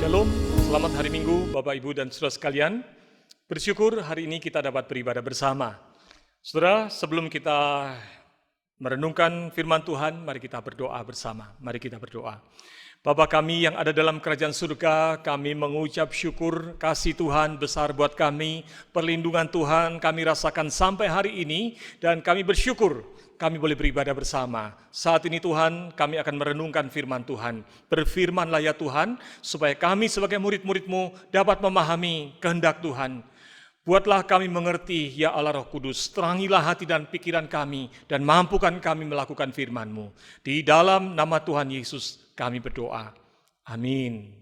Shalom, selamat hari Minggu Bapak Ibu dan Saudara sekalian. Bersyukur hari ini kita dapat beribadah bersama. Saudara, sebelum kita merenungkan firman Tuhan, mari kita berdoa bersama. Mari kita berdoa. Bapa kami yang ada dalam kerajaan surga, kami mengucap syukur kasih Tuhan besar buat kami, perlindungan Tuhan kami rasakan sampai hari ini, dan kami bersyukur kami boleh beribadah bersama. Saat ini Tuhan, kami akan merenungkan firman Tuhan. Berfirmanlah ya Tuhan, supaya kami sebagai murid-murid-Mu dapat memahami kehendak Tuhan. Buatlah kami mengerti, ya Allah Roh Kudus, terangilah hati dan pikiran kami, dan mampukan kami melakukan firman-Mu. Di dalam nama Tuhan Yesus kami berdoa. Amin.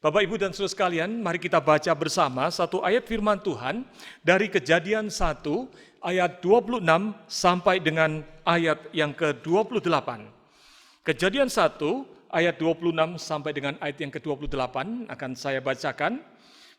Bapak, Ibu, dan saudara sekalian, mari kita baca bersama satu ayat firman Tuhan dari Kejadian 1 ayat 26 sampai dengan ayat yang ke-28. Kejadian 1 ayat 26 sampai dengan ayat yang ke-28 akan saya bacakan.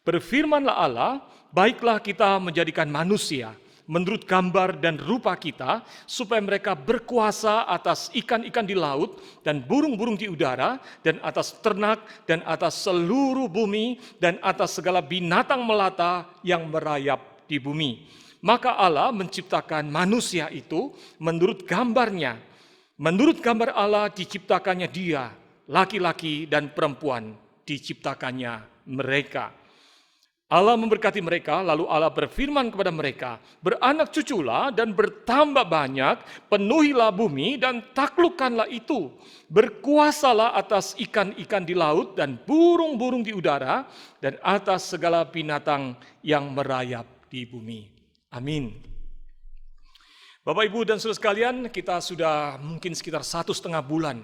Berfirmanlah Allah, baiklah kita menjadikan manusia menurut gambar dan rupa kita, supaya mereka berkuasa atas ikan-ikan di laut dan burung-burung di udara, dan atas ternak, dan atas seluruh bumi, dan atas segala binatang melata yang merayap di bumi. Maka Allah menciptakan manusia itu menurut gambarnya. Menurut gambar Allah diciptakannya dia, laki-laki dan perempuan diciptakannya mereka. Allah memberkati mereka, lalu Allah berfirman kepada mereka, beranak cuculah dan bertambah banyak, penuhilah bumi dan taklukkanlah itu. Berkuasalah atas ikan-ikan di laut dan burung-burung di udara, dan atas segala binatang yang merayap di bumi. Amin. Bapak, Ibu, dan saudara sekalian, kita sudah mungkin sekitar 1,5 bulan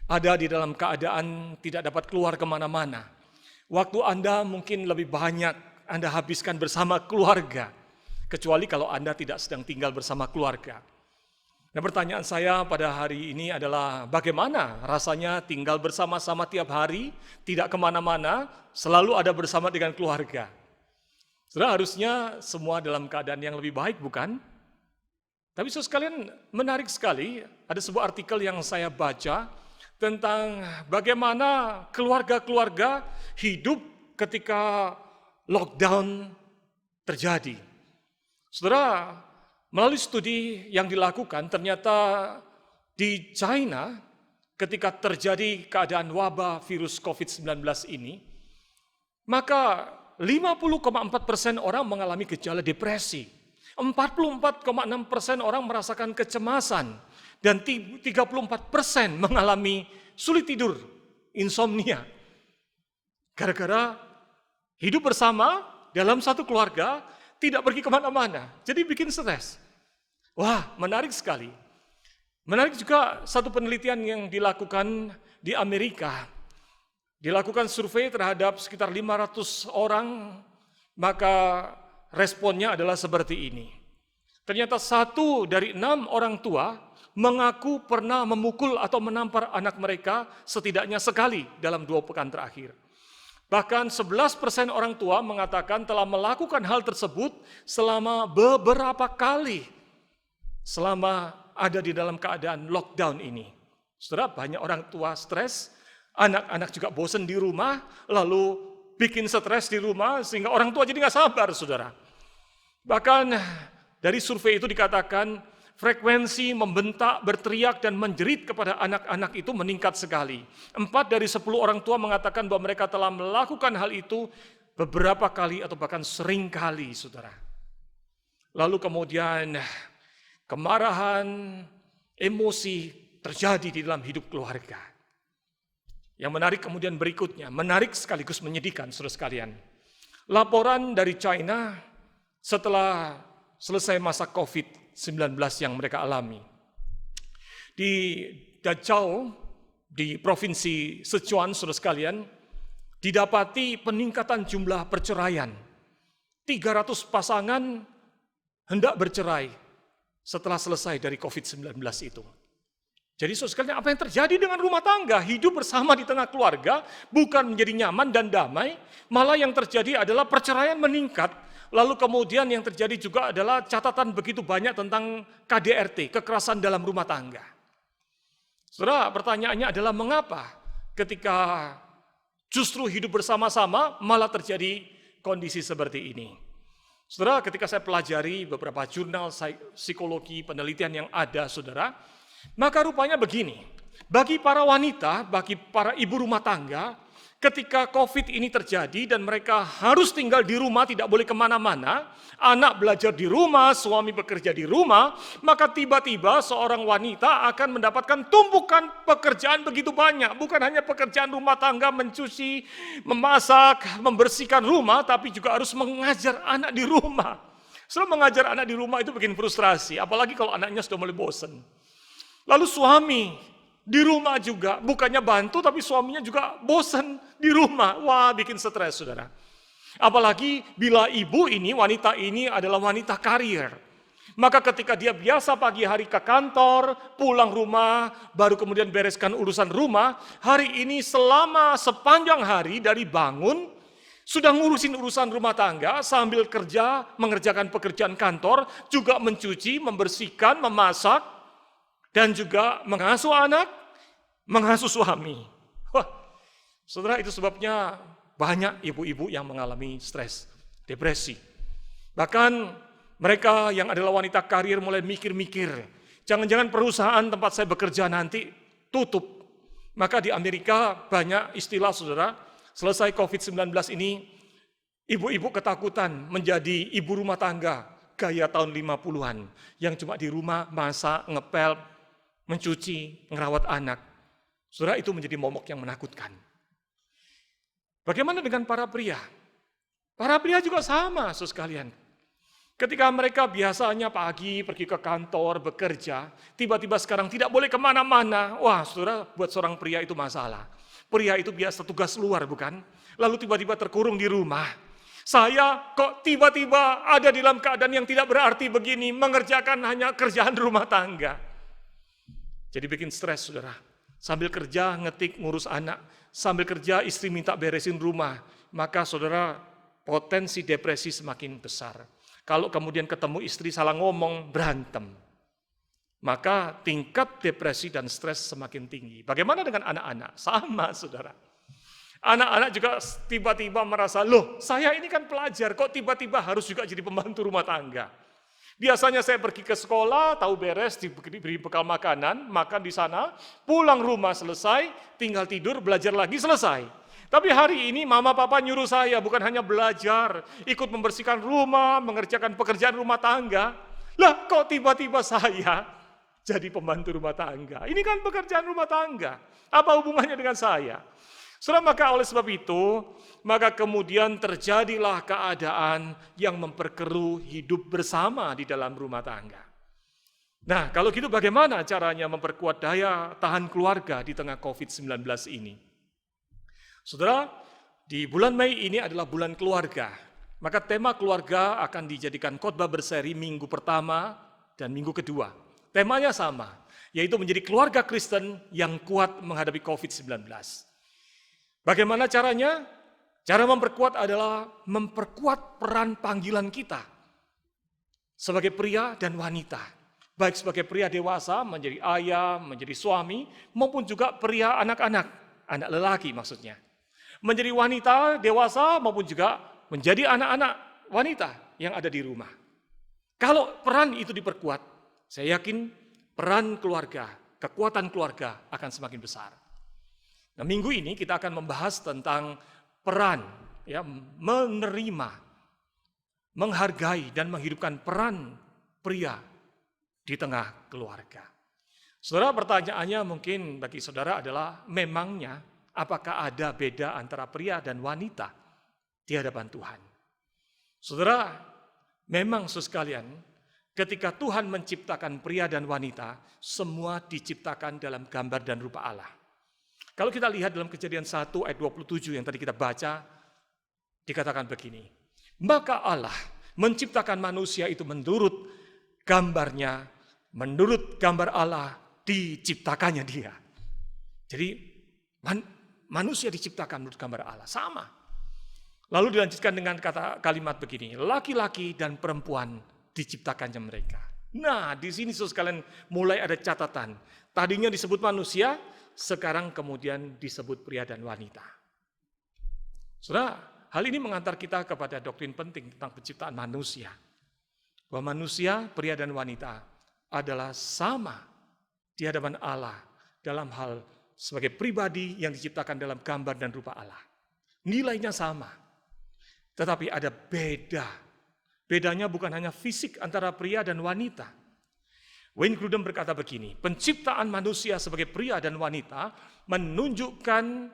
ada di dalam keadaan tidak dapat keluar kemana-mana. Waktu Anda mungkin lebih banyak Anda habiskan bersama keluarga, kecuali kalau Anda tidak sedang tinggal bersama keluarga. Nah, pertanyaan saya pada hari ini adalah bagaimana rasanya tinggal bersama-sama tiap hari, tidak kemana-mana, selalu ada bersama dengan keluarga. Saudara, harusnya semua dalam keadaan yang lebih baik, bukan? Tapi saudara sekalian, menarik sekali, ada sebuah artikel yang saya baca tentang bagaimana keluarga-keluarga hidup ketika lockdown terjadi. Saudara, melalui studi yang dilakukan, ternyata di China ketika terjadi keadaan wabah virus COVID-19 ini, maka 50,4% orang mengalami gejala depresi, 44,6% orang merasakan kecemasan, dan 34% mengalami sulit tidur, insomnia. Gara-gara hidup bersama dalam satu keluarga, tidak pergi kemana-mana, jadi bikin stres. Wah, menarik sekali. Menarik juga satu penelitian yang dilakukan di Amerika. Dilakukan survei terhadap sekitar 500 orang, maka responnya adalah seperti ini. Ternyata 1 dari 6 orang tua mengaku pernah memukul atau menampar anak mereka setidaknya sekali dalam 2 pekan terakhir. Bahkan 11% orang tua mengatakan telah melakukan hal tersebut selama beberapa kali selama ada di dalam keadaan lockdown ini. Saudara, banyak orang tua stres, anak-anak juga bosan di rumah, lalu bikin stres di rumah sehingga orang tua jadi nggak sabar, saudara. Bahkan dari survei itu dikatakan frekuensi membentak, berteriak, dan menjerit kepada anak-anak itu meningkat sekali. 4 dari 10 orang tua mengatakan bahwa mereka telah melakukan hal itu beberapa kali atau bahkan sering kali, saudara. Lalu kemudian kemarahan, emosi terjadi di dalam hidup keluarga. Yang menarik kemudian berikutnya, menarik sekaligus menyedihkan, saudara sekalian. Laporan dari China setelah selesai masa COVID-19 yang mereka alami. Di Dachau, di provinsi Sichuan, saudara sekalian, didapati peningkatan jumlah perceraian. 300 pasangan hendak bercerai setelah selesai dari COVID-19 itu. Jadi saudara sekalian, apa yang terjadi dengan rumah tangga? Hidup bersama di tengah keluarga bukan menjadi nyaman dan damai, malah yang terjadi adalah perceraian meningkat. Lalu kemudian yang terjadi juga adalah catatan begitu banyak tentang KDRT, kekerasan dalam rumah tangga. Saudara, pertanyaannya adalah mengapa ketika Justru hidup bersama-sama malah terjadi kondisi seperti ini. Saudara, ketika saya pelajari beberapa jurnal psikologi penelitian yang ada, saudara, maka rupanya begini, bagi para wanita, bagi para ibu rumah tangga, ketika COVID ini terjadi dan mereka harus tinggal di rumah, tidak boleh kemana-mana, anak belajar di rumah, suami bekerja di rumah, maka tiba-tiba seorang wanita akan mendapatkan tumpukan pekerjaan begitu banyak. Bukan hanya pekerjaan rumah tangga, mencuci, memasak, membersihkan rumah, tapi juga harus mengajar anak di rumah. Setelah mengajar anak di rumah itu bikin frustrasi, apalagi kalau anaknya sudah mulai bosan. Lalu suami di rumah juga, bukannya bantu tapi suaminya juga bosan di rumah. Wah, bikin stres, saudara. Apalagi bila ibu ini, wanita ini adalah wanita karir. Maka ketika dia biasa pagi hari ke kantor, pulang rumah, baru kemudian bereskan urusan rumah, hari ini selama sepanjang hari dari bangun, sudah ngurusin urusan rumah tangga, sambil kerja, mengerjakan pekerjaan kantor, juga mencuci, membersihkan, memasak, dan juga mengasuh anak, mengasuh suami. Wah, saudara, itu sebabnya banyak ibu-ibu yang mengalami stres, depresi. Bahkan mereka yang adalah wanita karir mulai mikir-mikir, jangan-jangan perusahaan tempat saya bekerja nanti tutup. Maka di Amerika banyak istilah, saudara, selesai COVID-19 ini, ibu-ibu ketakutan menjadi ibu rumah tangga gaya tahun 50-an, yang cuma di rumah masak, ngepel, mencuci, ngerawat anak. Saudara, itu menjadi momok yang menakutkan. Bagaimana dengan para pria? Para pria juga sama, saudara sekalian. Ketika mereka biasanya pagi pergi ke kantor, bekerja, tiba-tiba sekarang tidak boleh kemana-mana. Wah, saudara, buat seorang pria itu masalah. Pria itu biasa tugas luar, bukan? Lalu tiba-tiba terkurung di rumah. Saya kok tiba-tiba ada di dalam keadaan yang tidak berarti begini, mengerjakan hanya kerjaan rumah tangga. Jadi bikin stres, saudara. Sambil kerja, ngetik, ngurus anak. Sambil kerja, istri minta beresin rumah. Maka, saudara, potensi depresi semakin besar. Kalau kemudian ketemu istri salah ngomong, berantem. Maka tingkat depresi dan stres semakin tinggi. Bagaimana dengan anak-anak? Sama, saudara. Anak-anak juga tiba-tiba merasa, loh, saya ini kan pelajar, kok tiba-tiba harus juga jadi pembantu rumah tangga. Biasanya saya pergi ke sekolah, tahu beres, diberi bekal makanan, makan di sana, pulang rumah selesai, tinggal tidur, belajar lagi, selesai. Tapi hari ini mama papa nyuruh saya bukan hanya belajar, ikut membersihkan rumah, mengerjakan pekerjaan rumah tangga. Lah, kok tiba-tiba saya jadi pembantu rumah tangga? Ini kan pekerjaan rumah tangga. Apa hubungannya dengan saya? Saudara, maka oleh sebab itu, maka kemudian terjadilah keadaan yang memperkeruh hidup bersama di dalam rumah tangga. Nah, kalau gitu bagaimana caranya memperkuat daya tahan keluarga di tengah COVID-19 ini? Saudara, di bulan Mei ini adalah bulan keluarga. Maka tema keluarga akan dijadikan khotbah berseri minggu pertama dan minggu kedua. Temanya sama, yaitu menjadi keluarga Kristen yang kuat menghadapi COVID-19. Bagaimana caranya? Cara memperkuat adalah memperkuat peran panggilan kita sebagai pria dan wanita. Baik sebagai pria dewasa, menjadi ayah, menjadi suami, maupun juga pria anak-anak, anak lelaki maksudnya. Menjadi wanita dewasa maupun juga menjadi anak-anak wanita yang ada di rumah. Kalau peran itu diperkuat, saya yakin peran keluarga, kekuatan keluarga akan semakin besar. Nah, minggu ini kita akan membahas tentang peran, ya, menerima, menghargai dan menghidupkan peran pria di tengah keluarga. Saudara, pertanyaannya mungkin bagi saudara adalah, memangnya apakah ada beda antara pria dan wanita di hadapan Tuhan? Saudara, memang sekalian, ketika Tuhan menciptakan pria dan wanita, semua diciptakan dalam gambar dan rupa Allah. Kalau kita lihat dalam Kejadian 1 ayat 27 yang tadi kita baca, dikatakan begini, maka Allah menciptakan manusia itu menurut gambarnya, menurut gambar Allah diciptakannya dia. Jadi manusia diciptakan menurut gambar Allah, sama. Lalu dilanjutkan dengan kalimat begini, laki-laki dan perempuan diciptakannya mereka. Nah, di sini saudara sekalian mulai ada catatan. Tadinya disebut manusia, sekarang kemudian disebut pria dan wanita. Saudara, hal ini mengantar kita kepada doktrin penting tentang penciptaan manusia. Bahwa manusia, pria dan wanita adalah sama di hadapan Allah dalam hal sebagai pribadi yang diciptakan dalam gambar dan rupa Allah. Nilainya sama, tetapi ada beda. Bedanya bukan hanya fisik antara pria dan wanita. Wayne Grudem berkata begini, penciptaan manusia sebagai pria dan wanita menunjukkan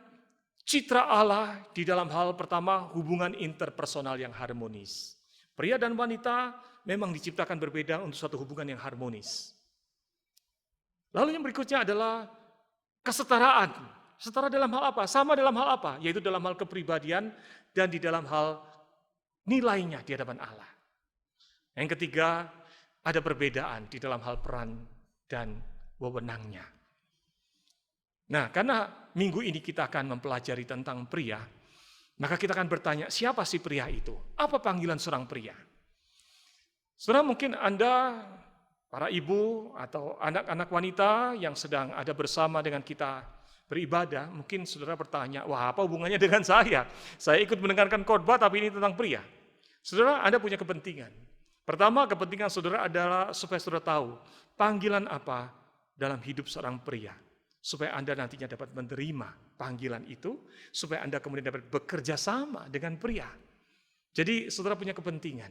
citra Allah di dalam hal pertama hubungan interpersonal yang harmonis. Pria dan wanita memang diciptakan berbeda untuk suatu hubungan yang harmonis. Lalu yang berikutnya adalah kesetaraan. Setara dalam hal apa? Sama dalam hal apa? Yaitu dalam hal kepribadian dan di dalam hal nilainya di hadapan Allah. Yang ketiga, ada perbedaan di dalam hal peran dan wewenangnya. Nah, karena minggu ini kita akan mempelajari tentang pria, maka kita akan bertanya, siapa sih pria itu? Apa panggilan seorang pria? Saudara, mungkin Anda, para ibu atau anak-anak wanita yang sedang ada bersama dengan kita beribadah, mungkin saudara bertanya, wah apa hubungannya dengan saya? Saya ikut mendengarkan khotbah tapi ini tentang pria. Saudara, Anda punya kepentingan. Pertama, kepentingan saudara adalah supaya saudara tahu panggilan apa dalam hidup seorang pria. Supaya Anda nantinya dapat menerima panggilan itu, supaya Anda kemudian dapat bekerja sama dengan pria. Jadi saudara punya kepentingan.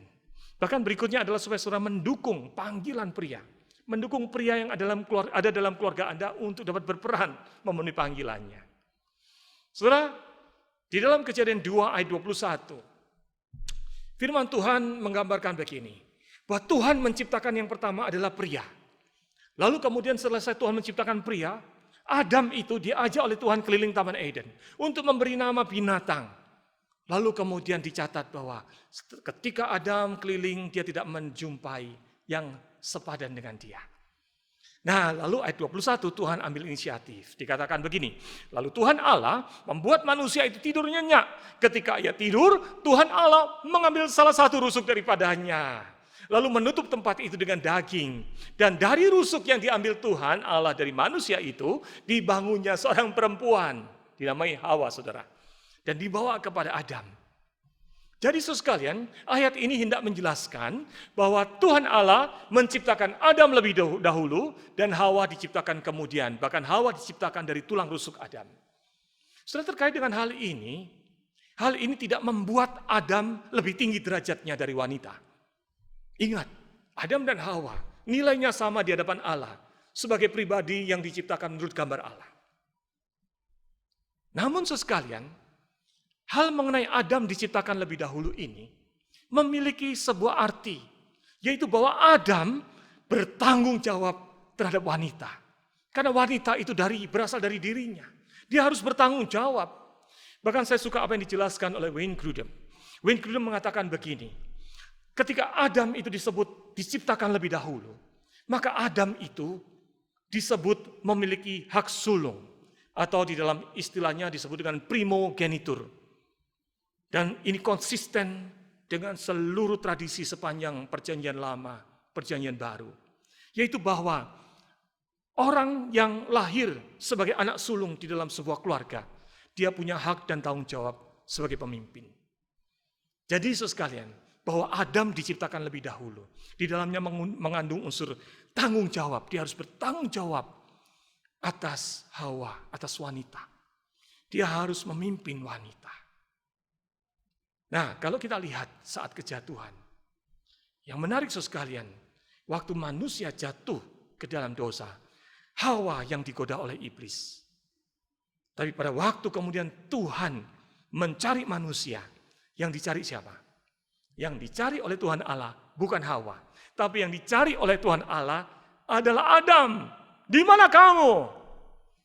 Bahkan berikutnya adalah supaya saudara mendukung panggilan pria. Mendukung pria yang ada dalam keluarga Anda untuk dapat berperan memenuhi panggilannya. Saudara, di dalam Kejadian 2 ayat 21, firman Tuhan menggambarkan begini, bahwa Tuhan menciptakan yang pertama adalah pria. Lalu kemudian selesai Tuhan menciptakan pria, Adam itu diajak oleh Tuhan keliling Taman Eden untuk memberi nama binatang. Lalu kemudian dicatat bahwa ketika Adam keliling, dia tidak menjumpai yang sepadan dengan dia. Nah, lalu ayat 21 Tuhan ambil inisiatif. Dikatakan begini, lalu Tuhan Allah membuat manusia itu tidur nyenyak. Ketika ia tidur, Tuhan Allah mengambil salah satu rusuk daripadanya. Lalu menutup tempat itu dengan daging. Dan dari rusuk yang diambil Tuhan Allah dari manusia itu, dibangunnya seorang perempuan. Dinamai Hawa, saudara. Dan dibawa kepada Adam. Jadi saudara sekalian, ayat ini hendak menjelaskan bahwa Tuhan Allah menciptakan Adam lebih dahulu dan Hawa diciptakan kemudian. Bahkan Hawa diciptakan dari tulang rusuk Adam. Saudara, terkait dengan hal ini tidak membuat Adam lebih tinggi derajatnya dari wanita. Ingat, Adam dan Hawa nilainya sama di hadapan Allah sebagai pribadi yang diciptakan menurut gambar Allah. Namun sekalian, hal mengenai Adam diciptakan lebih dahulu ini memiliki sebuah arti, yaitu bahwa Adam bertanggung jawab terhadap wanita. Karena wanita itu berasal dari dirinya. Dia harus bertanggung jawab. Bahkan saya suka apa yang dijelaskan oleh Wayne Grudem. Wayne Grudem mengatakan begini, ketika Adam itu diciptakan lebih dahulu, maka Adam itu disebut memiliki hak sulung, atau di dalam istilahnya disebut dengan primogenitur. Dan ini konsisten dengan seluruh tradisi sepanjang perjanjian lama, perjanjian baru. Yaitu bahwa orang yang lahir sebagai anak sulung di dalam sebuah keluarga, dia punya hak dan tanggung jawab sebagai pemimpin. Jadi saudara sekalian, bahwa Adam diciptakan lebih dahulu. Di dalamnya mengandung unsur tanggung jawab. Dia harus bertanggung jawab atas Hawa, atas wanita. Dia harus memimpin wanita. Nah, kalau kita lihat saat kejatuhan, yang menarik saudara sekalian, waktu manusia jatuh ke dalam dosa, Hawa yang digoda oleh iblis. Tapi pada waktu kemudian Tuhan mencari manusia, yang dicari siapa? Yang dicari oleh Tuhan Allah bukan Hawa, tapi yang dicari oleh Tuhan Allah adalah Adam. Di mana kamu?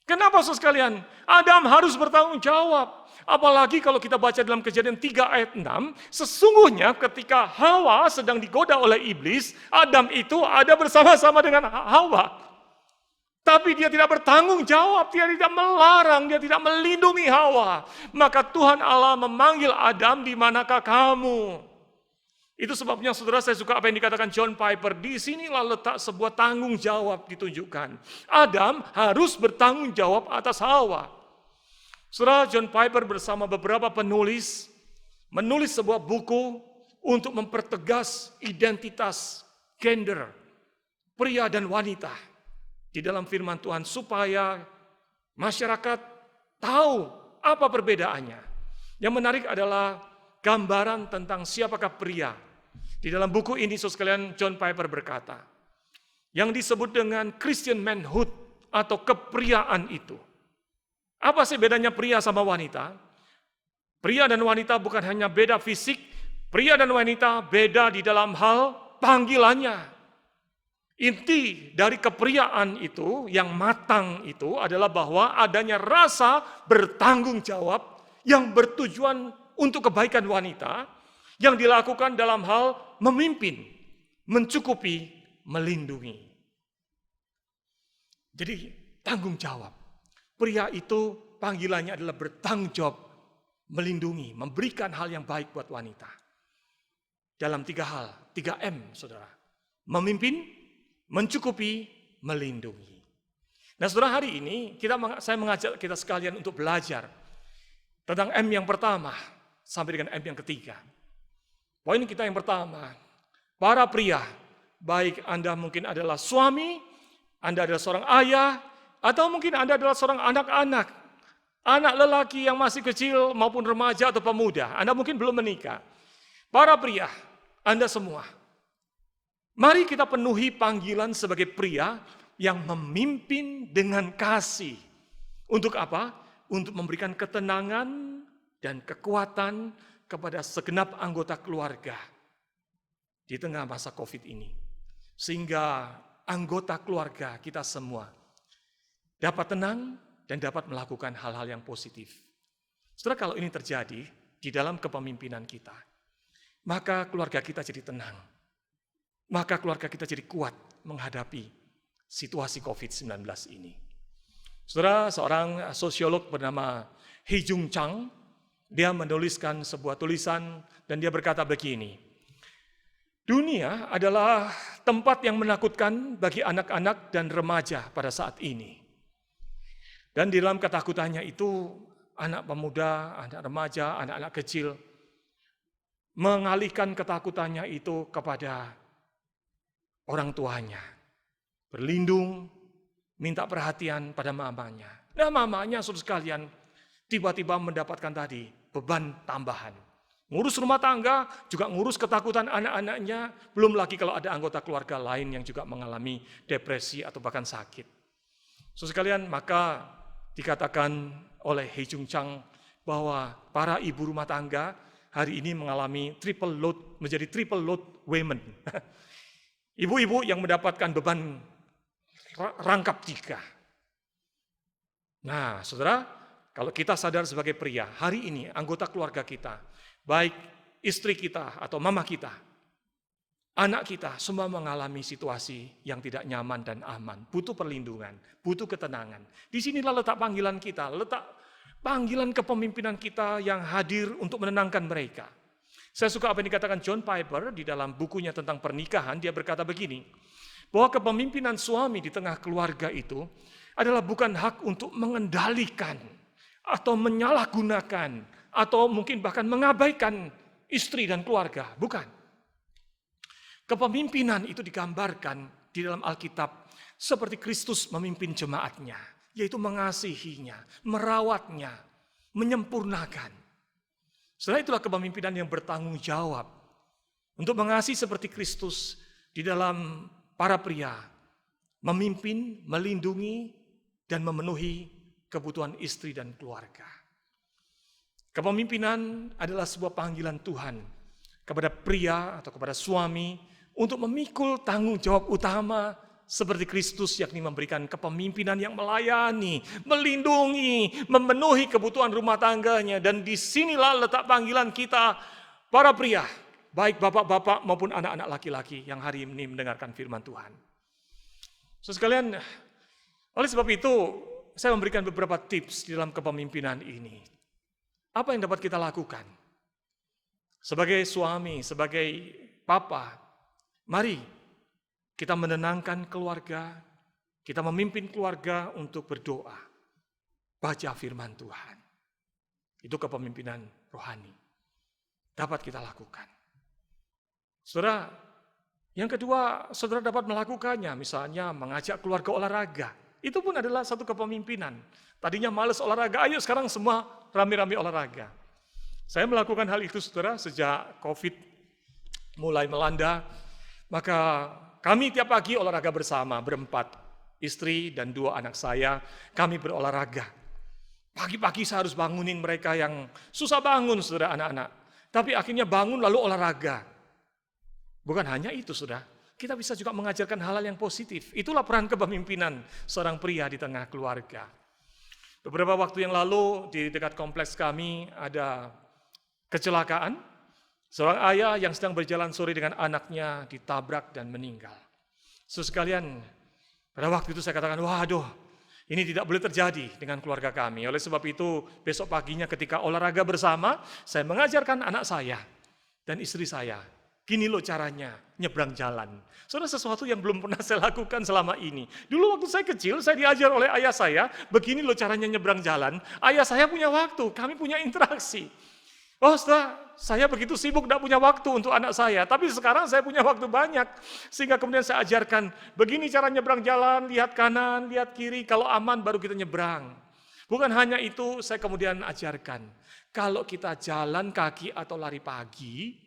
Kenapa saudara sekalian? Adam harus bertanggung jawab. Apalagi kalau kita baca dalam Kejadian 3 ayat 6, sesungguhnya ketika Hawa sedang digoda oleh iblis, Adam itu ada bersama-sama dengan Hawa. Tapi dia tidak bertanggung jawab, dia tidak melarang, dia tidak melindungi Hawa. Maka Tuhan Allah memanggil Adam, di manakah kamu? Itu sebabnya saudara, saya suka apa yang dikatakan John Piper. Di sinilah letak sebuah tanggung jawab ditunjukkan. Adam harus bertanggung jawab atas Hawa. Saudara, John Piper bersama beberapa penulis menulis sebuah buku untuk mempertegas identitas gender pria dan wanita di dalam firman Tuhan supaya masyarakat tahu apa perbedaannya. Yang menarik adalah gambaran tentang siapakah pria. Di dalam buku ini, saudara sekalian, John Piper berkata, yang disebut dengan Christian manhood atau kepriaan itu. Apa sih bedanya pria sama wanita? Pria dan wanita bukan hanya beda fisik, pria dan wanita beda di dalam hal panggilannya. Inti dari kepriaan itu, yang matang itu adalah bahwa adanya rasa bertanggung jawab yang bertujuan untuk kebaikan wanita, yang dilakukan dalam hal memimpin, mencukupi, melindungi. Jadi tanggung jawab. Pria itu panggilannya adalah bertanggung jawab, melindungi, memberikan hal yang baik buat wanita. Dalam 3 hal, 3M, saudara. Memimpin, mencukupi, melindungi. Nah, saudara, hari ini saya mengajak kita sekalian untuk belajar tentang M yang pertama sampai dengan M yang ketiga. Poin kita yang pertama, para pria, baik Anda mungkin adalah suami, Anda adalah seorang ayah, atau mungkin Anda adalah seorang anak-anak, anak lelaki yang masih kecil maupun remaja atau pemuda, Anda mungkin belum menikah. Para pria, Anda semua, mari kita penuhi panggilan sebagai pria yang memimpin dengan kasih. Untuk apa? Untuk memberikan ketenangan dan kekuatan kepada segenap anggota keluarga di tengah masa COVID ini. Sehingga anggota keluarga kita semua dapat tenang dan dapat melakukan hal-hal yang positif. Setelah kalau ini terjadi di dalam kepemimpinan kita, maka keluarga kita jadi tenang. Maka keluarga kita jadi kuat menghadapi situasi COVID-19 ini. Saudara, seorang sosiolog bernama Hee Jung Chang, dia menuliskan sebuah tulisan dan dia berkata begini, dunia adalah tempat yang menakutkan bagi anak-anak dan remaja pada saat ini. Dan di dalam ketakutannya itu, anak pemuda, anak remaja, anak-anak kecil mengalihkan ketakutannya itu kepada orang tuanya. Berlindung, minta perhatian pada mamanya. Nah, mamanya, saudara sekalian, tiba-tiba mendapatkan tadi beban tambahan. Ngurus rumah tangga, juga ngurus ketakutan anak-anaknya, belum lagi kalau ada anggota keluarga lain yang juga mengalami depresi atau bahkan sakit. Saudara sekalian, maka dikatakan oleh Hee Jung Chang bahwa para ibu rumah tangga hari ini mengalami triple load, menjadi triple load women. Ibu-ibu yang mendapatkan beban rangkap 3. Nah, saudara, kalau kita sadar sebagai pria, hari ini anggota keluarga kita, baik istri kita atau mama kita, anak kita, semua mengalami situasi yang tidak nyaman dan aman, butuh perlindungan, butuh ketenangan. Disinilah letak panggilan kita, letak panggilan kepemimpinan kita yang hadir untuk menenangkan mereka. Saya suka apa yang dikatakan John Piper di dalam bukunya tentang pernikahan, dia berkata begini, bahwa kepemimpinan suami di tengah keluarga itu adalah bukan hak untuk mengendalikan atau menyalahgunakan atau mungkin bahkan mengabaikan istri dan keluarga, bukan. Kepemimpinan itu digambarkan di dalam Alkitab seperti Kristus memimpin jemaatnya, yaitu mengasihinya, merawatnya, menyempurnakan. Setelah itulah kepemimpinan yang bertanggung jawab untuk mengasihi seperti Kristus di dalam para pria, memimpin, melindungi, dan memenuhi kebutuhan istri dan keluarga. Kepemimpinan adalah sebuah panggilan Tuhan kepada pria atau kepada suami untuk memikul tanggung jawab utama seperti Kristus, yakni memberikan kepemimpinan yang melayani, melindungi, memenuhi kebutuhan rumah tangganya. Dan disinilah letak panggilan kita para pria, baik bapak-bapak maupun anak-anak laki-laki yang hari ini mendengarkan firman Tuhan. Saudara sekalian, oleh sebab itu saya memberikan beberapa tips di dalam kepemimpinan ini. Apa yang dapat kita lakukan? Sebagai suami, sebagai papa, mari kita menenangkan keluarga, kita memimpin keluarga untuk berdoa. Baca firman Tuhan. Itu kepemimpinan rohani. Dapat kita lakukan. Saudara, yang kedua, saudara dapat melakukannya, misalnya mengajak keluarga olahraga. Itu pun adalah satu kepemimpinan. Tadinya males olahraga, ayo sekarang semua rame-rame olahraga. Saya melakukan hal itu, saudara, sejak COVID mulai melanda. Maka kami tiap pagi olahraga bersama, berempat. Istri dan 2 anak saya, kami berolahraga. Pagi-pagi saya harus bangunin mereka yang susah bangun, saudara, anak-anak. Tapi akhirnya bangun lalu olahraga. Bukan hanya itu, saudara. Kita bisa juga mengajarkan hal-hal yang positif. Itulah peran kepemimpinan seorang pria di tengah keluarga. Beberapa waktu yang lalu di dekat kompleks kami ada kecelakaan. Seorang ayah yang sedang berjalan sore dengan anaknya ditabrak dan meninggal. Saudara sekalian, pada waktu itu saya katakan, waduh, ini tidak boleh terjadi dengan keluarga kami. Oleh sebab itu, besok paginya ketika olahraga bersama, saya mengajarkan anak saya dan istri saya, gini loh caranya nyebrang jalan. Saudara, sesuatu yang belum pernah saya lakukan selama ini. Dulu waktu saya kecil, saya diajar oleh ayah saya, begini loh caranya nyebrang jalan. Ayah saya punya waktu, kami punya interaksi. Oh, saudara, saya begitu sibuk tidak punya waktu untuk anak saya. Tapi sekarang saya punya waktu banyak. Sehingga kemudian saya ajarkan, begini cara nyebrang jalan, lihat kanan, lihat kiri. Kalau aman baru kita nyebrang. Bukan hanya itu, saya kemudian ajarkan. Kalau kita jalan kaki atau lari pagi,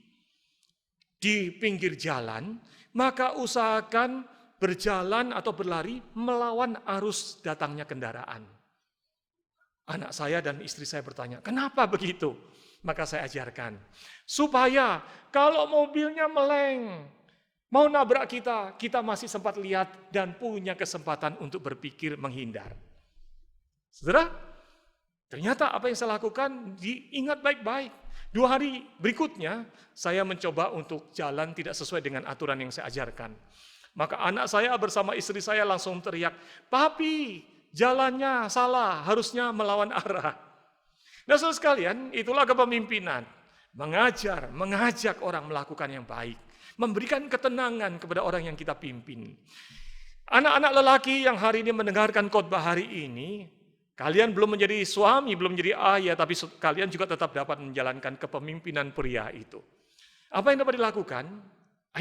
di pinggir jalan, maka usahakan berjalan atau berlari melawan arus datangnya kendaraan. Anak saya dan istri saya bertanya, kenapa begitu? Maka saya ajarkan, supaya kalau mobilnya meleng, mau nabrak kita, kita masih sempat lihat dan punya kesempatan untuk berpikir menghindar. Saudara, ternyata apa yang saya lakukan diingat baik-baik. 2 hari berikutnya, saya mencoba untuk jalan tidak sesuai dengan aturan yang saya ajarkan. Maka anak saya bersama istri saya langsung teriak, "Papi, jalannya salah, harusnya melawan arah." Nah, saudara sekalian, itulah kepemimpinan. Mengajar, mengajak orang melakukan yang baik. Memberikan ketenangan kepada orang yang kita pimpin. Anak-anak lelaki yang hari ini mendengarkan khotbah hari ini, kalian belum menjadi suami, belum menjadi ayah, tapi kalian juga tetap dapat menjalankan kepemimpinan pria itu. Apa yang dapat dilakukan?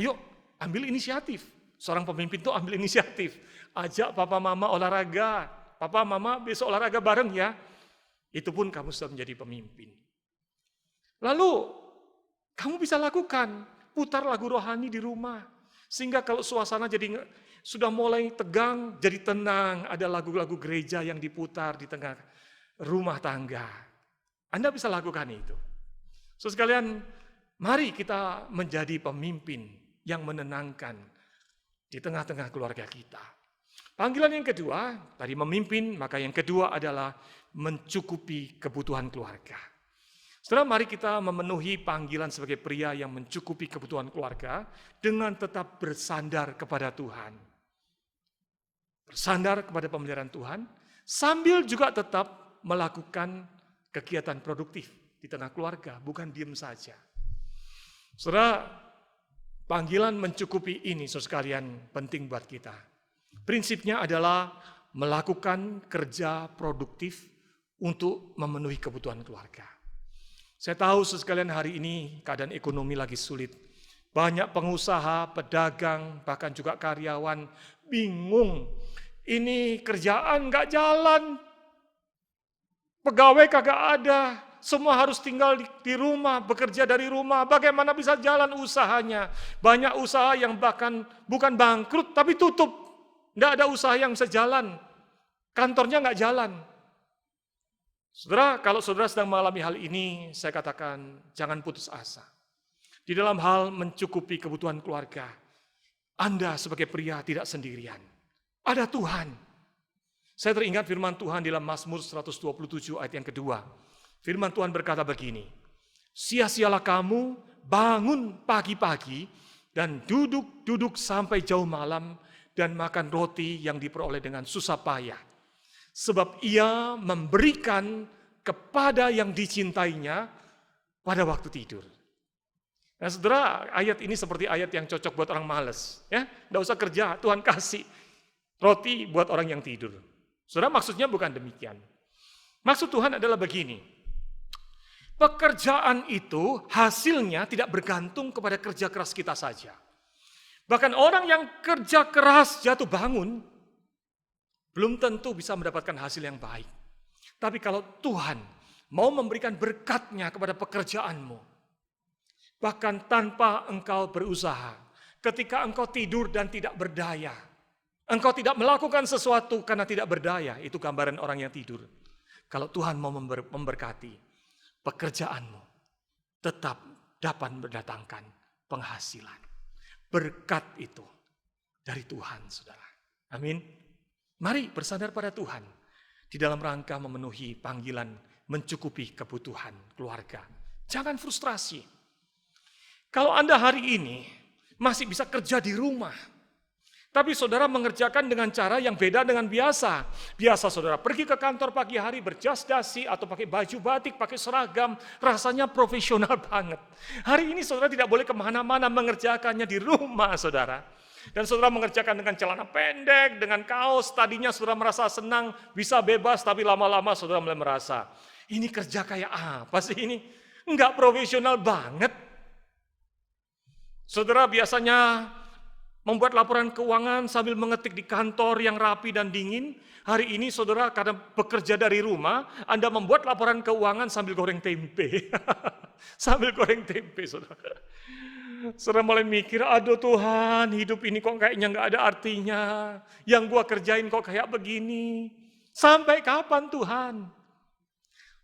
Ayo, ambil inisiatif. Seorang pemimpin itu ambil inisiatif. Ajak papa mama olahraga. Papa mama besok olahraga bareng ya. Itu pun kamu sudah menjadi pemimpin. Lalu, kamu bisa lakukan, putar lagu rohani di rumah. Sehingga kalau suasana jadi sudah mulai tegang, jadi tenang. Ada lagu-lagu gereja yang diputar di tengah rumah tangga. Anda bisa lakukan itu. Saudara sekalian, mari kita menjadi pemimpin yang menenangkan di tengah-tengah keluarga kita. Panggilan yang kedua, tadi memimpin, maka yang kedua adalah mencukupi kebutuhan keluarga. Saudara, mari kita memenuhi panggilan sebagai pria yang mencukupi kebutuhan keluarga dengan tetap bersandar kepada Tuhan. Bersandar kepada pemeliharaan Tuhan, sambil juga tetap melakukan kegiatan produktif di tengah keluarga, bukan diam saja. Saudara, panggilan mencukupi ini, saudara sekalian, penting buat kita. Prinsipnya adalah melakukan kerja produktif untuk memenuhi kebutuhan keluarga. Saya tahu sekalian hari ini keadaan ekonomi lagi sulit. Banyak pengusaha, pedagang, bahkan juga karyawan bingung. Ini kerjaan nggak jalan, pegawai kagak ada, semua harus tinggal di rumah, bekerja dari rumah. Bagaimana bisa jalan usahanya? Banyak usaha yang bahkan bukan bangkrut, tapi tutup. Nggak ada usaha yang bisa jalan. Kantornya nggak jalan. Saudara, kalau saudara sedang mengalami hal ini, saya katakan jangan putus asa. Di dalam hal mencukupi kebutuhan keluarga, Anda sebagai pria tidak sendirian. Ada Tuhan. Saya teringat firman Tuhan di dalam Mazmur 127 ayat yang kedua. Firman Tuhan berkata begini, sia-sialah kamu bangun pagi-pagi dan duduk sampai jauh malam dan makan roti yang diperoleh dengan susah payah. Sebab ia memberikan kepada yang dicintainya pada waktu tidur. Nah, saudara, ayat ini seperti ayat yang cocok buat orang malas. Ya, nggak usah kerja, Tuhan kasih roti buat orang yang tidur. Saudara, maksudnya bukan demikian. Maksud Tuhan adalah begini. pekerjaan itu hasilnya tidak bergantung kepada kerja keras kita saja. Bahkan orang yang kerja keras jatuh bangun, belum tentu bisa mendapatkan hasil yang baik. Tapi kalau Tuhan mau memberikan berkat-Nya kepada pekerjaanmu, bahkan tanpa engkau berusaha, ketika engkau tidur dan tidak berdaya, engkau tidak melakukan sesuatu karena tidak berdaya, itu gambaran orang yang tidur. Kalau Tuhan mau memberkati, pekerjaanmu tetap dapat mendatangkan penghasilan. Berkat itu dari Tuhan, saudara. Amin. Mari bersandar pada Tuhan di dalam rangka memenuhi panggilan mencukupi kebutuhan keluarga. Jangan frustrasi. Kalau Anda hari ini masih bisa kerja di rumah, tapi saudara mengerjakan dengan cara yang beda dengan biasa. Biasa saudara pergi ke kantor pagi hari berjas dasi atau pakai baju batik, pakai seragam, rasanya profesional banget. Hari ini saudara tidak boleh kemana-mana, mengerjakannya di rumah saudara. Dan saudara mengerjakan dengan celana pendek, dengan kaos, tadinya saudara merasa senang, bisa bebas, tapi lama-lama saudara mulai merasa, ini kerja kayak apa sih ini? Enggak profesional banget. Saudara biasanya membuat laporan keuangan sambil mengetik di kantor yang rapi dan dingin. Hari ini saudara karena bekerja dari rumah, Anda membuat laporan keuangan sambil goreng tempe. Sambil goreng tempe saudara. Saudara mulai mikir, aduh Tuhan, hidup ini kok kayaknya nggak ada artinya. Yang gua kerjain kok kayak begini. Sampai kapan Tuhan?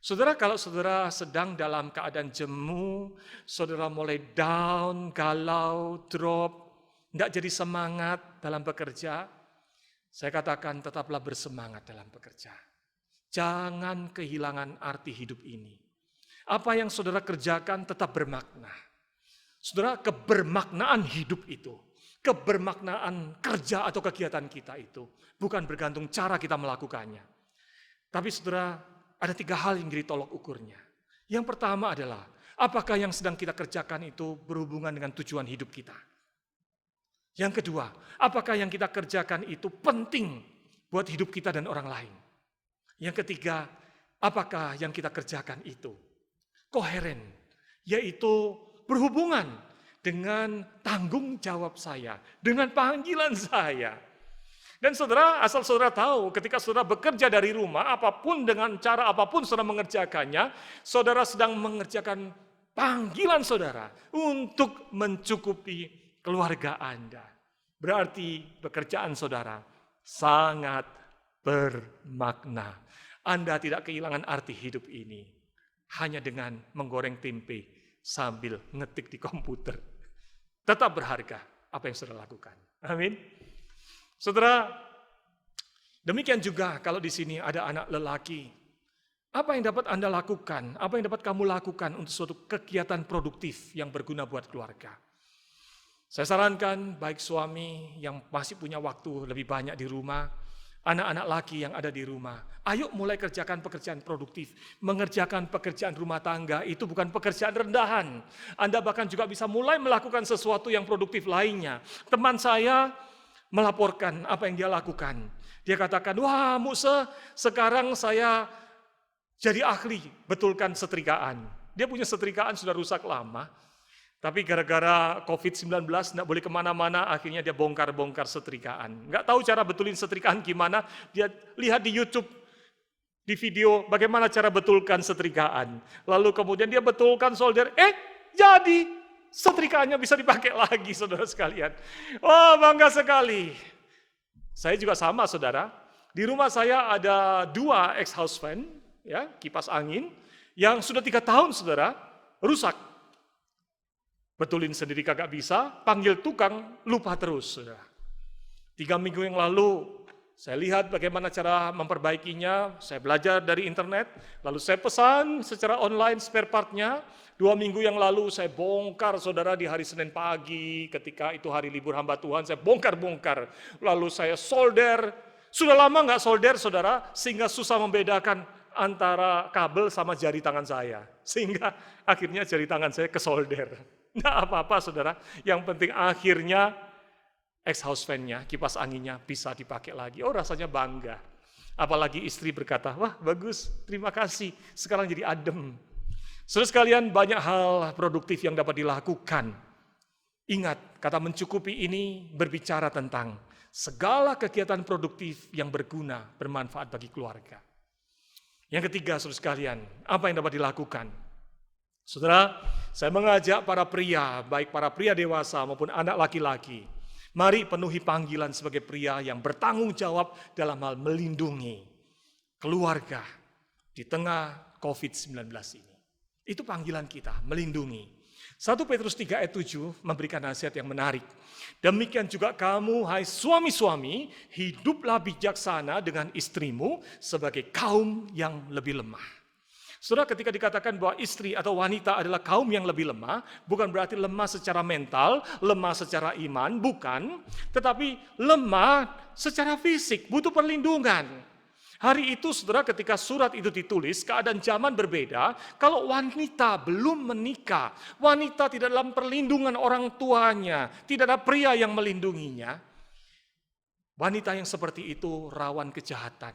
Saudara, kalau saudara sedang dalam keadaan jemu, saudara mulai down, galau, drop, tidak jadi semangat dalam bekerja, saya katakan tetaplah bersemangat dalam bekerja. Jangan kehilangan arti hidup ini. Apa yang saudara kerjakan tetap bermakna. Saudara, kebermaknaan hidup itu, kebermaknaan kerja atau kegiatan kita itu, bukan bergantung cara kita melakukannya. Tapi saudara, ada 3 hal yang jadi tolok ukurnya. Yang pertama adalah, apakah yang sedang kita kerjakan itu berhubungan dengan tujuan hidup kita? Yang kedua, apakah yang kita kerjakan itu penting buat hidup kita dan orang lain? Yang ketiga, apakah yang kita kerjakan itu koheren, yaitu berhubungan dengan tanggung jawab saya, dengan panggilan saya. Dan saudara, asal saudara tahu, ketika saudara bekerja dari rumah, apapun dengan cara apapun saudara mengerjakannya, saudara sedang mengerjakan panggilan saudara untuk mencukupi keluarga Anda. Berarti pekerjaan saudara sangat bermakna. Anda tidak kehilangan arti hidup ini hanya dengan menggoreng tempe sambil ngetik di komputer. Tetap berharga apa yang saudara lakukan. Amin. Saudara, demikian juga kalau di sini ada anak lelaki. Apa yang dapat Anda lakukan? Apa yang dapat kamu lakukan untuk suatu kegiatan produktif yang berguna buat keluarga? Saya sarankan baik suami yang masih punya waktu lebih banyak di rumah, anak-anak laki yang ada di rumah, ayo mulai kerjakan pekerjaan produktif. Mengerjakan pekerjaan rumah tangga itu bukan pekerjaan rendahan. Anda bahkan juga bisa mulai melakukan sesuatu yang produktif lainnya. Teman saya melaporkan apa yang dia lakukan. Dia katakan, wah Musa, sekarang saya jadi ahli betulkan setrikaan. Dia punya setrikaan sudah rusak lama. Tapi gara-gara COVID-19 tidak boleh kemana-mana, akhirnya dia bongkar-bongkar setrikaan. Nggak tahu cara betulin setrikaan gimana, dia lihat di YouTube, di video bagaimana cara betulkan setrikaan. Lalu kemudian dia betulkan solder, jadi setrikaannya bisa dipakai lagi saudara sekalian. Wah bangga sekali. Saya juga sama saudara, di rumah saya ada 2 exhaust fan, ya, kipas angin, yang sudah 3 tahun saudara, rusak. Betulin sendiri kagak bisa, panggil tukang, lupa terus. 3 minggu yang lalu, saya lihat bagaimana cara memperbaikinya, saya belajar dari internet, lalu saya pesan secara online spare part-nya. 2 minggu yang lalu saya bongkar saudara di hari Senin pagi, ketika itu hari libur hamba Tuhan, saya bongkar-bongkar. Lalu saya solder, sudah lama nggak solder saudara, sehingga susah membedakan antara kabel sama jari tangan saya. Sehingga akhirnya jari tangan saya kesolder. Nggak apa-apa saudara, yang penting akhirnya exhaust fan-nya, kipas anginnya bisa dipakai lagi. Oh rasanya bangga. Apalagi istri berkata, wah bagus, terima kasih, sekarang jadi adem. Saudara sekalian, banyak hal produktif yang dapat dilakukan. Ingat, kata mencukupi ini berbicara tentang segala kegiatan produktif yang berguna, bermanfaat bagi keluarga. Yang ketiga, saudara sekalian, apa yang dapat dilakukan? Saudara, saya mengajak para pria, baik para pria dewasa maupun anak laki-laki, mari penuhi panggilan sebagai pria yang bertanggung jawab dalam hal melindungi keluarga di tengah COVID-19 ini. Itu panggilan kita, melindungi. 1 Petrus 3 ayat 7 memberikan nasihat yang menarik. Demikian juga kamu, hai suami-suami, hiduplah bijaksana dengan istrimu sebagai kaum yang lebih lemah. Saudara, ketika dikatakan bahwa istri atau wanita adalah kaum yang lebih lemah, bukan berarti lemah secara mental, lemah secara iman, bukan. Tetapi lemah secara fisik, butuh perlindungan. Hari itu, saudara, ketika surat itu ditulis, keadaan zaman berbeda. Kalau wanita belum menikah, wanita tidak dalam perlindungan orang tuanya, tidak ada pria yang melindunginya. Wanita yang seperti itu rawan kejahatan.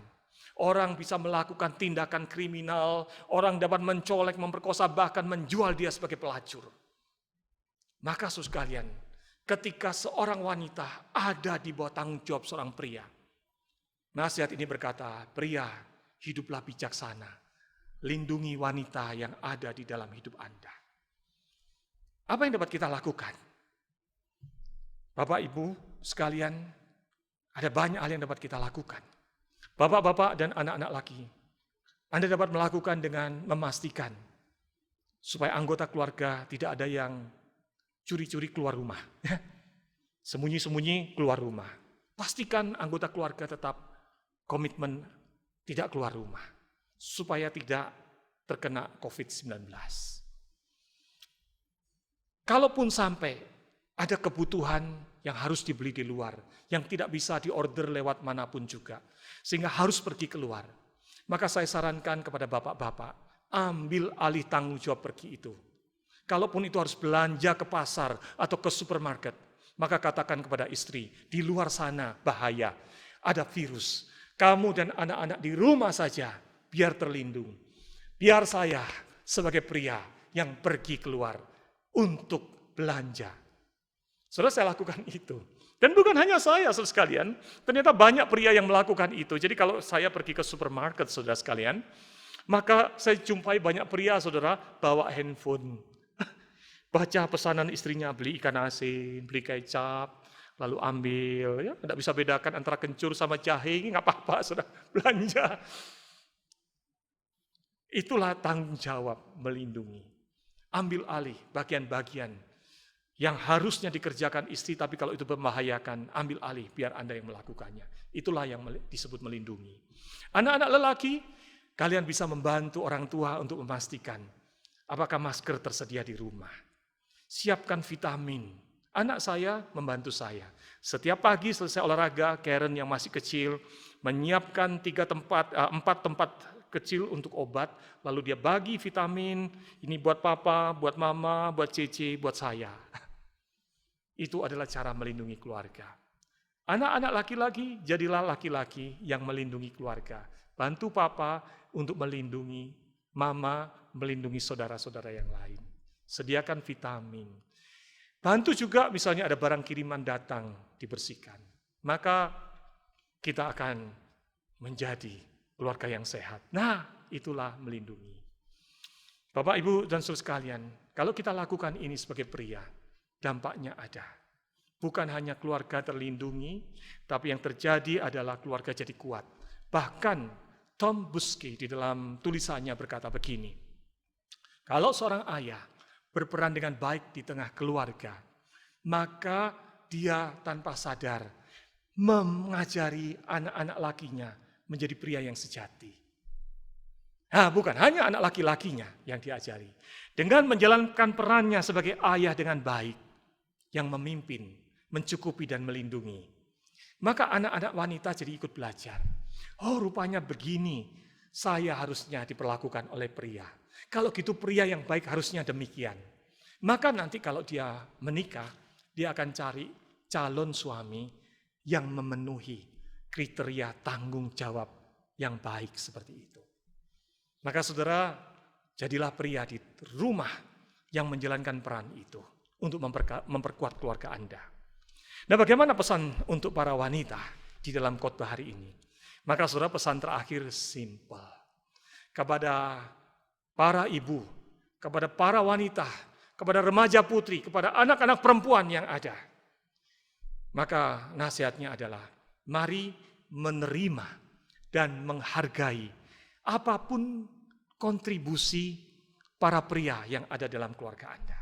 Orang bisa melakukan tindakan kriminal, orang dapat mencolek, memperkosa, bahkan menjual dia sebagai pelacur. Maka saudara sekalian, ketika seorang wanita ada di bawah tanggung jawab seorang pria, nasihat ini berkata, pria, hiduplah bijaksana, lindungi wanita yang ada di dalam hidup Anda. Apa yang dapat kita lakukan? Bapak, Ibu sekalian, ada banyak hal yang dapat kita lakukan. Bapak-bapak dan anak-anak laki, Anda dapat melakukan dengan memastikan supaya anggota keluarga tidak ada yang curi-curi keluar rumah. Sembunyi-sembunyi keluar rumah. Pastikan anggota keluarga tetap komitmen tidak keluar rumah, supaya tidak terkena COVID-19. Kalaupun sampai ada kebutuhan yang harus dibeli di luar, yang tidak bisa diorder lewat manapun juga, sehingga harus pergi keluar, maka saya sarankan kepada bapak-bapak, ambil alih tanggung jawab pergi itu. Kalaupun itu harus belanja ke pasar atau ke supermarket, maka katakan kepada istri, di luar sana bahaya, ada virus. Kamu dan anak-anak di rumah saja, biar terlindung. Biar saya sebagai pria yang pergi keluar untuk belanja. Saudara, saya lakukan itu. Dan bukan hanya saya, saudara sekalian. Ternyata banyak pria yang melakukan itu. Jadi kalau saya pergi ke supermarket, saudara sekalian, maka saya jumpai banyak pria, saudara, bawa handphone. Baca pesanan istrinya, beli ikan asin, beli kecap, lalu ambil, ya tidak bisa bedakan antara kencur sama jahe, nggak apa-apa, sudah belanja. Itulah tanggung jawab melindungi. Ambil alih bagian-bagian yang harusnya dikerjakan istri, tapi kalau itu membahayakan, ambil alih biar Anda yang melakukannya. Itulah yang disebut melindungi. Anak-anak lelaki, kalian bisa membantu orang tua untuk memastikan apakah masker tersedia di rumah. Siapkan vitamin. Anak saya membantu saya. Setiap pagi selesai olahraga, Karen yang masih kecil menyiapkan 4 tempat kecil untuk obat, lalu dia bagi vitamin, ini buat papa, buat mama, buat Cece, buat saya. Itu adalah cara melindungi keluarga. Anak-anak laki-laki, jadilah laki-laki yang melindungi keluarga. Bantu papa untuk melindungi mama, melindungi saudara-saudara yang lain. Sediakan vitamin. Bantu juga misalnya ada barang kiriman datang, dibersihkan. Maka kita akan menjadi keluarga yang sehat. Nah, itulah melindungi. Bapak, Ibu, dan saudara sekalian, kalau kita lakukan ini sebagai pria, dampaknya ada. Bukan hanya keluarga terlindungi, tapi yang terjadi adalah keluarga jadi kuat. Bahkan Tom Buske di dalam tulisannya berkata begini, kalau seorang ayah berperan dengan baik di tengah keluarga, maka dia tanpa sadar mengajari anak-anak lakinya menjadi pria yang sejati. Nah, bukan hanya anak laki-lakinya yang diajari. Dengan menjalankan perannya sebagai ayah dengan baik, yang memimpin, mencukupi dan melindungi, maka anak-anak wanita jadi ikut belajar. Oh, rupanya begini saya harusnya diperlakukan oleh pria. Kalau gitu pria yang baik harusnya demikian. Maka nanti kalau dia menikah, dia akan cari calon suami yang memenuhi kriteria tanggung jawab yang baik seperti itu. Maka saudara, jadilah pria di rumah yang menjalankan peran itu untuk memperkuat keluarga Anda. Nah, bagaimana pesan untuk para wanita di dalam khotbah hari ini? Maka saudara, pesan terakhir simpel. Kepada para ibu, kepada para wanita, kepada remaja putri, kepada anak-anak perempuan yang ada. Maka nasihatnya adalah, mari menerima dan menghargai apapun kontribusi para pria yang ada dalam keluarga Anda.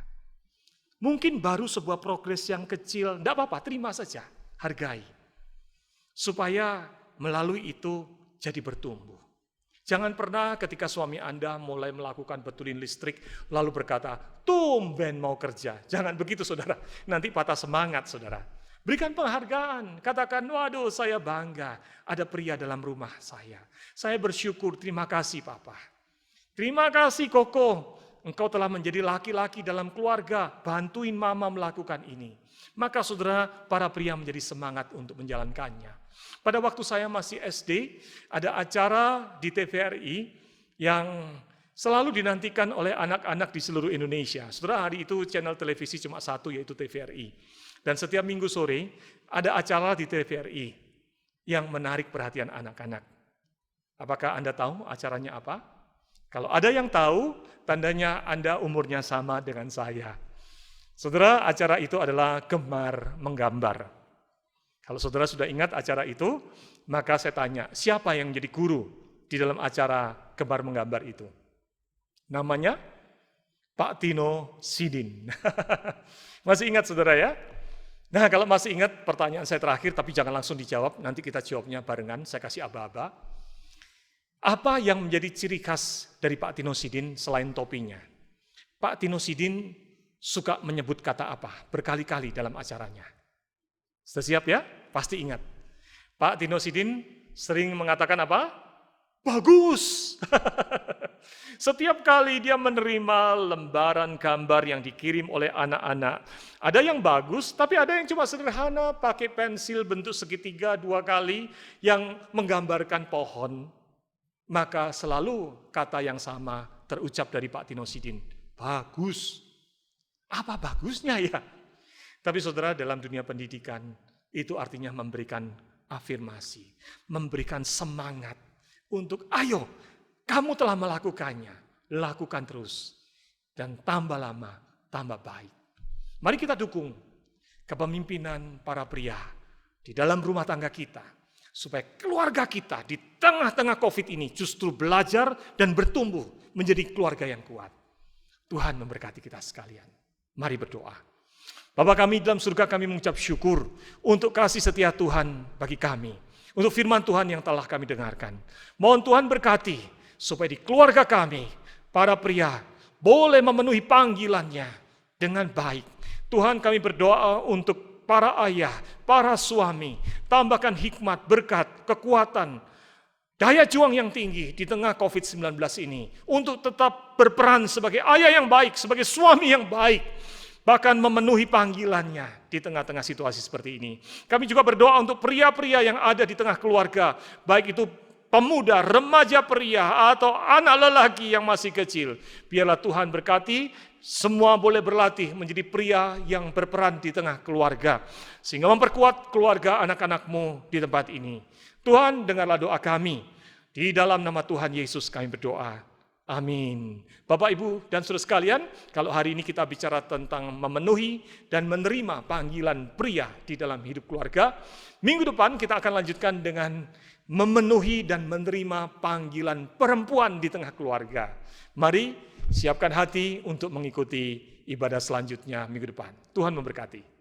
Mungkin baru sebuah progres yang kecil, tidak apa-apa, terima saja, hargai. Supaya melalui itu jadi bertumbuh. Jangan pernah ketika suami Anda mulai melakukan betulin listrik, lalu berkata, tumben mau kerja. Jangan begitu saudara, nanti patah semangat saudara. Berikan penghargaan, katakan, waduh saya bangga, ada pria dalam rumah saya. Saya bersyukur, terima kasih Papa. Terima kasih Koko, engkau telah menjadi laki-laki dalam keluarga, bantuin mama melakukan ini. Maka saudara, para pria menjadi semangat untuk menjalankannya. Pada waktu saya masih SD, ada acara di TVRI yang selalu dinantikan oleh anak-anak di seluruh Indonesia. Saudara, hari itu channel televisi cuma satu, yaitu TVRI. Dan setiap minggu sore ada acara di TVRI yang menarik perhatian anak-anak. Apakah Anda tahu acaranya apa? Kalau ada yang tahu, tandanya Anda umurnya sama dengan saya. Saudara, acara itu adalah Gemar Menggambar. Kalau saudara sudah ingat acara itu, maka saya tanya, siapa yang jadi guru di dalam acara Gemar Menggambar itu? Namanya Pak Tino Sidin. Masih ingat saudara ya? Nah, kalau masih ingat, pertanyaan saya terakhir, tapi jangan langsung dijawab, nanti kita jawabnya barengan, saya kasih aba-aba. Apa yang menjadi ciri khas dari Pak Tino Sidin selain topinya? Pak Tino Sidin suka menyebut kata apa? Berkali-kali dalam acaranya. Sudah siap ya? Pasti ingat. Pak Tino Sidin sering mengatakan apa? Bagus! Setiap kali dia menerima lembaran gambar yang dikirim oleh anak-anak, ada yang bagus, tapi ada yang cuma sederhana, pakai pensil bentuk segitiga 2 kali yang menggambarkan pohon. Maka selalu kata yang sama terucap dari Pak Tino Sidin, bagus. Apa bagusnya ya? Tapi saudara, dalam dunia pendidikan, itu artinya memberikan afirmasi, memberikan semangat untuk ayo, kamu telah melakukannya, lakukan terus. Dan tambah lama, tambah baik. Mari kita dukung kepemimpinan para pria di dalam rumah tangga kita, supaya keluarga kita di tengah-tengah COVID ini justru belajar dan bertumbuh menjadi keluarga yang kuat. Tuhan memberkati kita sekalian. Mari berdoa. Bapa kami dalam surga, kami mengucap syukur untuk kasih setia Tuhan bagi kami. Untuk firman Tuhan yang telah kami dengarkan. Mohon Tuhan berkati supaya di keluarga kami, para pria boleh memenuhi panggilannya dengan baik. Tuhan, kami berdoa untuk para ayah, para suami, tambahkan hikmat, berkat, kekuatan, daya juang yang tinggi di tengah COVID-19 ini, untuk tetap berperan sebagai ayah yang baik, sebagai suami yang baik, bahkan memenuhi panggilannya di tengah-tengah situasi seperti ini. Kami juga berdoa untuk pria-pria yang ada di tengah keluarga, baik itu pemuda, remaja pria, atau anak lelaki yang masih kecil. Biarlah Tuhan berkati, semua boleh berlatih menjadi pria yang berperan di tengah keluarga, sehingga memperkuat keluarga anak-anak-Mu di tempat ini. Tuhan, dengarlah doa kami. Di dalam nama Tuhan Yesus kami berdoa. Amin. Bapak, Ibu, dan saudara sekalian, kalau hari ini kita bicara tentang memenuhi dan menerima panggilan pria di dalam hidup keluarga, minggu depan kita akan lanjutkan dengan memenuhi dan menerima panggilan perempuan di tengah keluarga. Mari siapkan hati untuk mengikuti ibadah selanjutnya minggu depan. Tuhan memberkati.